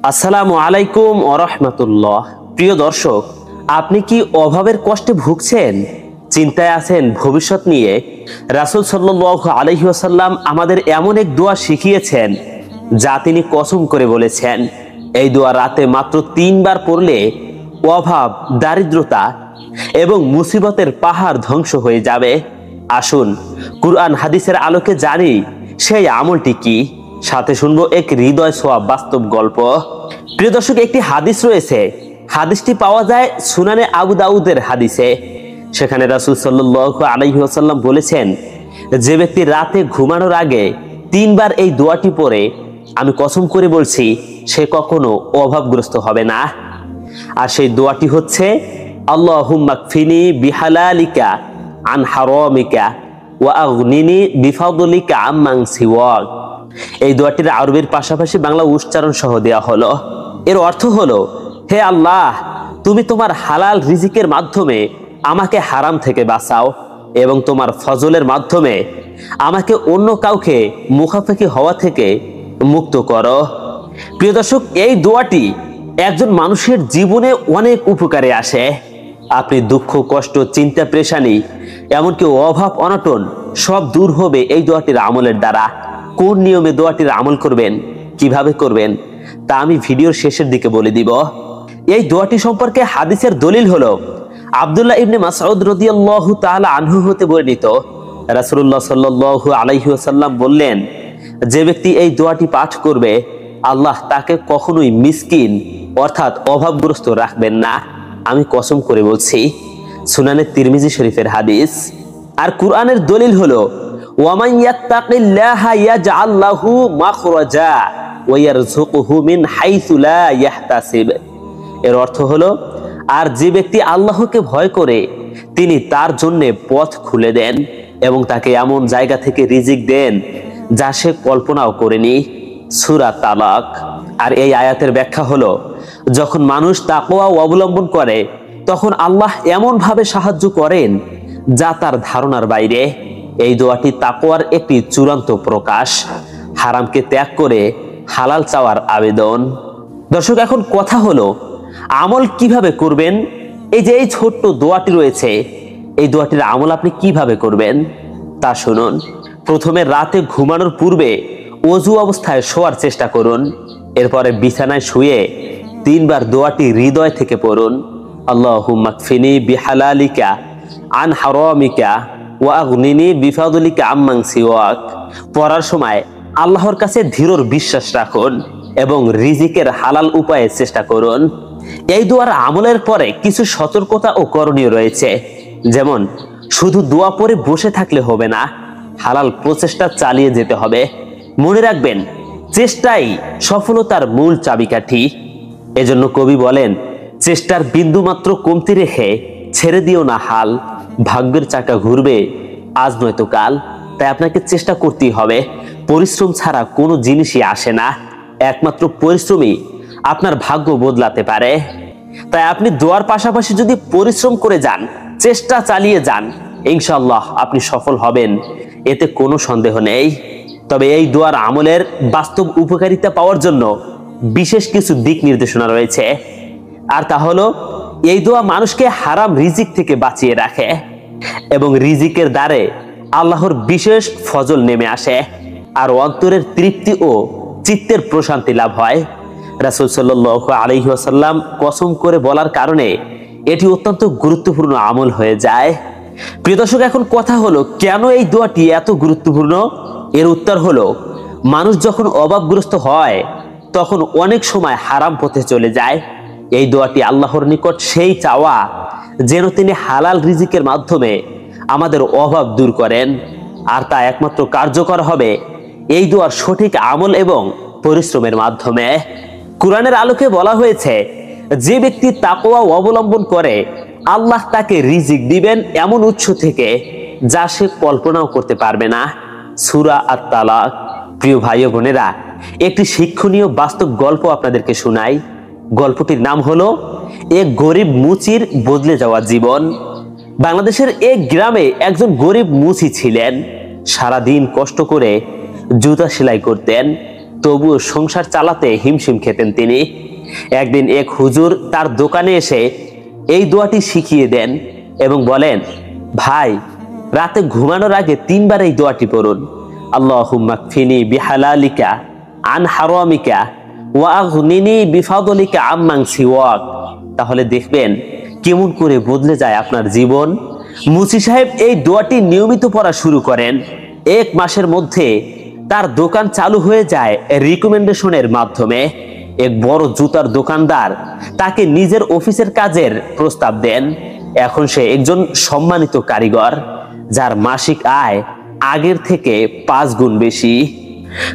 আসসালামু আলাইকুম ওয়া রাহমাতুল্লাহ। প্রিয় দর্শক, আপনি কি অভাবের কষ্টে ভুগছেন, চিন্তায় আছেন ভবিষ্যৎ নিয়ে? রাসূল সাল্লাল্লাহু আলাইহি ওয়াসাল্লাম আমাদের এমন এক দোয়া শিখিয়েছেন যা তিনি কসম করে বলেছেন, এই দোয়া রাতে মাত্র 3 বার পড়লে অভাব, দারিদ্রতা এবং মুসিবতের পাহাড় ধ্বংস হয়ে যাবে। আসুন কুরআন হাদিসের আলোকে জানি সেই আমলটি কি। সাথে শুনবো এক হৃদয় ছোঁয়া বাস্তব গল্প। প্রিয় দর্শক, একটি হাদিস রয়েছে। হাদিসটি পাওয়া যায় সুনানে আবু দাউদের হাদিসে। সেখানে রাসূল সাল্লাল্লাহু আলাইহি ওয়াসাল্লাম বলেছেন, যে ব্যক্তি রাতে ঘুমানোর আগে 3 বার এই দোয়াটি পড়ে, আমি কসম করে বলছি সে কখনো অভাবগ্রস্ত হবে না। আর সেই দোয়াটি হচ্ছে, আল্লাহুম্মা কফিনি বিহালালিকা আন হারামিকা ওয়া আগনিনি বিফাদলিকা আম্মান সিওয়াক। এই দোয়াটির আরবির পাশাপাশি বাংলা উচ্চারণ সহ দেওয়া হলো। এর অর্থ হলো, হে আল্লাহ, তুমি তোমার হালাল রিজিকের মাধ্যমে আমাকে হারাম থেকে বাঁচাও এবং তোমার ফজলের মাধ্যমে আমাকে অন্য কাউকে মুখাফেকি হওয়া থেকে মুক্ত করো। প্রিয় দর্শক, এই দোয়াটি একজন মানুষের জীবনে অনেক উপকারে আসে। আপনি দুঃখ, কষ্ট, চিন্তা, পেরেশানি, এমনকি অভাব, অনটন সব দূর হবে এই দোয়াটির আমলের দ্বারা। কোন নিয়মে দোয়াটির আমল করবেন, কিভাবে করবেন, তা আমি ভিডিওর শেষের দিকে বলে দিব। এই দোয়াটি সম্পর্কে হাদিসের দলিল হলো আব্দুল্লাহ ইবনে মাসউদ রাদিয়াল্লাহু তাআলা আনহু হতে বর্ণিত। রাসূলুল্লাহ সাল্লাল্লাহু আলাইহি ওয়াসাল্লাম বললেন, যে ব্যক্তি এই দোয়াটি পাঠ করবে, আল্লাহ তাকে কখনোই মিসকিন অর্থাৎ অভাবগ্রস্ত রাখবেন না। আমি কসম করে বলছি। সুনানে তিরমিজি শরীফের হাদিস। আর কুরআনের দলিল হলো, ওয়ামান ইয়াত্তাকিল্লাহা ইয়াজআল লাহু মাখরাজা ওয়া ইয়ারযুকুহু মিন হাইসু লা ইয়াহতাসিব। এর অর্থ হলো, আর যে ব্যক্তি আল্লাহকে ভয় করে, তিনি তার জন্য পথ খুলে দেন এবং তাকে এমন জায়গা থেকে রিজিক দেন যা সে কল্পনাও করেনি। সূরা তালাক। আর এই আয়াতের ব্যাখ্যা হলো, যখন মানুষ তাকওয়া অবলম্বন করে তখন আল্লাহ এমন ভাবে সাহায্য করেন যা তার ধারণার বাইরে। এই দোয়াটি তাকওয়ার একটি চূড়ান্ত প্রকাশ, হারামকে ত্যাগ করে হালাল চাওয়ার আবেদন। দর্শক, এখন কথা হলো আমল কিভাবে করবেন। এই যে এই ছোট্ট দোয়াটি রয়েছে, এই দোয়াটির আমল আপনি কিভাবে করবেন তা শুনুন। প্রথমে রাতে ঘুমানোর পূর্বে ওযু অবস্থায় শোয়ার চেষ্টা করুন। এরপরে বিছানায় শুয়ে 3 বার দোয়াটি হৃদয় থেকে পড়ুন। আল্লাহুম্মা কফিনি বিহালালিকা আন হারামিকা ওয়া আগনিনি বিফাদলিকা আম্মান সিওয়াক। পড়ার সময় আল্লাহর কাছে দৃঢ় বিশ্বাস রাখুন এবং রিজিকের হালাল উপায়ে চেষ্টা করুন। এই দোয়ার আমলের পরে কিছু সতর্কতা ও করণীয় রয়েছে। যেমন, শুধু দোয়া পড়ে বসে থাকলে হবে না, হালাল প্রচেষ্টা চালিয়ে যেতে হবে। মনে রাখবেন, চেষ্টাই সফলতার মূল চাবিকাঠি। এজন্য কবি বলেন, চেষ্টার বিন্দুমাত্র কমতি রেখে ছেড়ে দিও না হাল, ভাগ্যের চাকা ঘুরবে আজ নয়তো কাল। তাই আপনাকে চেষ্টা করতেই হবে। পরিশ্রম ছাড়া কোনো জিনিসই আসে না। একমাত্র পরিশ্রমই আপনার ভাগ্য বদলাতে পারে। তাই আপনি দোয়ার পাশাপাশি যদি পরিশ্রম করে যান, চেষ্টা চালিয়ে যান, ইনশাআল্লাহ আপনি সফল হবেন, এতে কোনো সন্দেহ নেই। তবে এই দোয়ার আমলের বাস্তব উপকারিতা পাওয়ার জন্য বিশেষ কিছু দিক নির্দেশনা রয়েছে। আর তা হলো, এই দোয়া মানুষকে হারাম রিজিক থেকে বাঁচিয়ে রাখে এবং রিজিকের দ্বারে আল্লাহর বিশেষ ফজল নেমে আসে আর অন্তরের তৃপ্তি ও চিত্তের প্রশান্তি লাভ হয়। রাসূল সাল্লাল্লাহু আলাইহি ওয়াসাল্লাম কসম করে বলার কারণে এটি অত্যন্ত গুরুত্বপূর্ণ আমল হয়ে যায়। প্রিয় দর্শক, এখন কথা হলো, কেন এই দোয়াটি এত গুরুত্বপূর্ণ? এর উত্তর হলো, মানুষ যখন অভাবগ্রস্ত হয় তখন অনেক সময় হারাম পথে চলে যায়। এই দোয়াটি আল্লাহর নিকট সেই চাওয়া যেন তিনি হালাল রিজিকের মাধ্যমে আমাদের অভাব দূর করেন। আর তা একমাত্র কার্যকর হবে এই দোয়ার সঠিক আমল এবং পরিশ্রমের মাধ্যমে। কুরআনের আলোকে বলা হয়েছে, যে ব্যক্তি তাকওয়া অবলম্বন করে আল্লাহ তাকে রিজিক দিবেন এমন উৎস থেকে যা সে কল্পনাও করতে পারবে না। সূরা আত-তালাক। প্রিয় ভাই ও বোনেরা, একটি শিক্ষণীয় বাস্তব গল্প আপনাদেরকে শোনাই। গল্পটির নাম হলো এক গরিব মুচির বদলে যাওয়া জীবন। বাংলাদেশের এক গ্রামে একজন গরিব মুচি ছিলেন। সারা দিন কষ্ট করে জুতা সেলাই করতেন। তবুও সংসার চালাতে হিমশিম খেতেন তিনি। একদিন এক হুজুর তার দোকানে এসে এই দোয়াটি শিখিয়ে দেন এবং বলেন, ভাই, রাতে ঘুমানোর আগে 3 বার এই দোয়াটি পড়ুন। আল্লাহুম্মা কফিনি বিহালালিকা আন হারামিকা ওয়া আগনিনি বিফাদলিকা আম্মান সিওয়াক। তাহলে দেখবেন কেমন করে বদলে যায় আপনার জীবন। মুসি সাহেব এই দোয়াটি নিয়মিত পড়া শুরু করেন। 1 মাসের মধ্যে তার দোকান চালু হয়ে যায় রিকমেন্ডেশনের মাধ্যমে। এক বড় জুতার দোকানদার তাকে নিজের অফিসের কাজের প্রস্তাব দেন। এখন সে একজন সম্মানিত কারিগর, যার মাসিক আয় আগের থেকে 5 গুণ বেশি।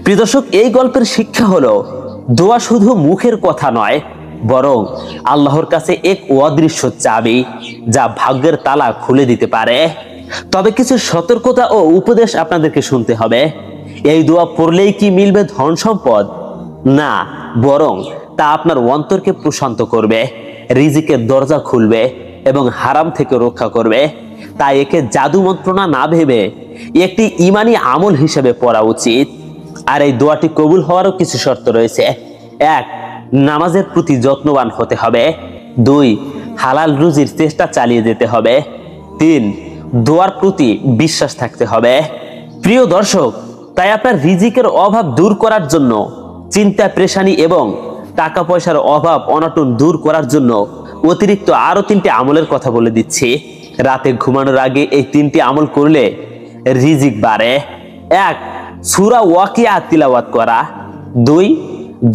প্রিয় দর্শক, এই গল্পের শিক্ষা হলো দোয়া শুধু মুখের কথা নয়, বরং আল্লাহর কাছে এক অদৃশ্য চাবি, যা ভাগ্যের তালা খুলে দিতে পারে। তবে কিছু সতর্কতা ও উপদেশ আপনাদেরকে শুনতে হবে। এই দোয়া পড়লেই কি মিলবে ধন সম্পদ? না, বরং তা আপনার অন্তরকে প্রশান্ত করবে, রিজিকের দরজা খুলবে এবং হারাম থেকে রক্ষা করবে। তাই একে জাদু মন্ত্রণা না ভেবে একটি ইমানি আমল হিসেবে পড়া উচিত। আর এই দোয়াটি কবুল হওয়ারও কিছু শর্ত রয়েছে। 1. নামাজের প্রতি যত্নবান হতে হবে। 2. হালাল রুজির চেষ্টা চালিয়ে যেতে হবে। 3. দোয়ার প্রতি বিশ্বাস থাকতে হবে। প্রিয় দর্শক, তাই আপনার রিজিকের অভাব দূর করার জন্য, চিন্তা পেরেশানি এবং টাকা পয়সার অভাব অনটন দূর করার জন্য অতিরিক্ত আরো 3টি আমলের কথা বলে দিচ্ছি। রাতে ঘুমানোর আগে এই 3টি আমল করলে রিজিক বাড়ে। 1. সূরা ওয়াকিয়া তিলাওয়াত করা। 2.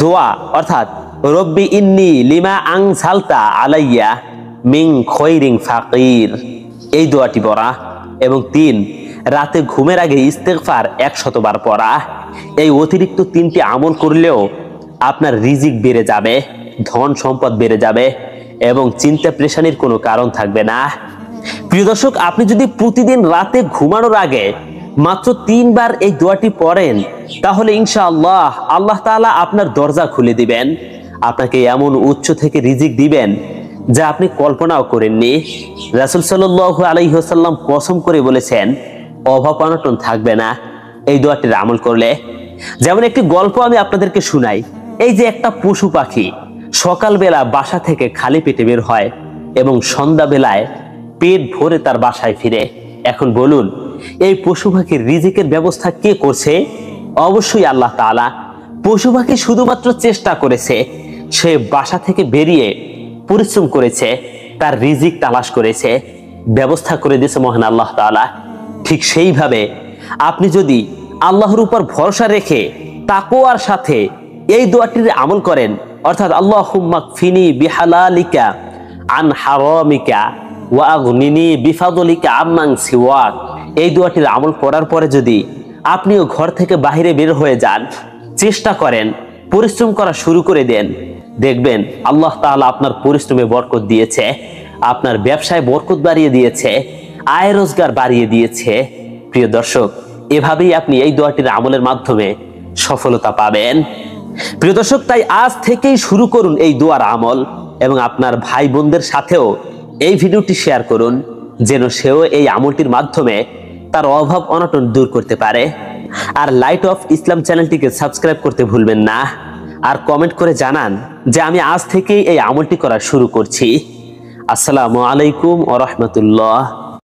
দোয়া অর্থাৎ রব্বি ইন্নী লিমা আনসালতা আলাইয়া মিন খৈরিন ফাকির, এই দোয়াটি পড়া। এবং 3. রাতে ঘুমের আগে ইস্তেগফার 100 বার পড়া। এই অতিরিক্ত 3টি আমল করলেও আপনার রিজিক বেড়ে যাবে, ধন সম্পদ বেড়ে যাবে এবং চিন্তা পেরেশানির কোনো কারণ থাকবে না। প্রিয় দর্শক, আপনি যদি প্রতিদিন রাতে ঘুমানোর আগে মাত্র 3 বার এই দোয়াটি পড়েন, তাহলে ইনশাআল্লাহ আল্লাহ তাআলা আপনার দরজা খুলে দিবেন, আপনাকে এমন উচ্চ থেকে রিজিক দিবেন যা আপনি কল্পনাও করেননি। রাসূল সাল্লাল্লাহু আলাইহি ওয়াসাল্লাম কসম করে বলেছেন, অভাব অনটন থাকবে না এই দোয়াটির আমল করলে। যেমন একটি গল্প আমি আপনাদেরকে শুনাই। এই যে একটা পশু পাখি সকালবেলা বাসা থেকে খালি পেটে বের হয় এবং সন্ধ্যাবেলায় পেট ভরে তার বাসায় ফিরে। এখন বলুন, এই পশু পাখির রিজিকের ব্যবস্থা কে করছে? অবশ্যই আল্লাহ তাআলা। পশু পাখি শুধুমাত্র চেষ্টা করেছে, সে বাসা থেকে বেরিয়ে পরিশ্রম করেছে, তার রিজিক তালাশ করেছে, ব্যবস্থা করে দিয়েছে মহান আল্লাহ তাআলা। ঠিক সেইভাবে আপনি যদি আল্লাহর উপর ভরসা রেখে তাকওয়ার সাথে এই দোয়াটির আমল করেন, অর্থাৎ আল্লাহুম্মা কফিনি বিহালালিকা আন হারামিকা ওয়া আগনিনি বিফাদলিকা আম্মান সিওয়াক, এই দোয়াটির আমল করার পরে যদি আপনিও ঘর থেকে বাইরে বের হয়ে যান, চেষ্টা করেন, পরিশ্রম করা শুরু করে দেন, দেখবেন আল্লাহ তাআলা আপনার পরিশ্রমে বরকত দিয়েছে, আপনার ব্যবসায় বরকত বাড়িয়ে দিয়েছে, আয় রোজগার বাড়িয়ে দিয়েছে। প্রিয় দর্শক, এভাবেই আপনি এই দোয়াটির আমলের মাধ্যমে সফলতা পাবেন। প্রিয় দর্শক, তাই আজ থেকেই শুরু করুন এই দোয়ার আমল এবং আপনার ভাই বোনদের সাথেও এই ভিডিওটি শেয়ার করুন, যেন সেও এই আমলটির মাধ্যমে তার অভাব অনটন দূর করতে পারে। আর লাইট অফ ইসলাম চ্যানেলটিকে সাবস্ক্রাইব করতে ভুলবেন না। আর কমেন্ট করে জানান যে আমি আজ থেকেই এই আমলটি করা শুরু করছি। আসসালামু আলাইকুম ওয়া রাহমাতুল্লাহ।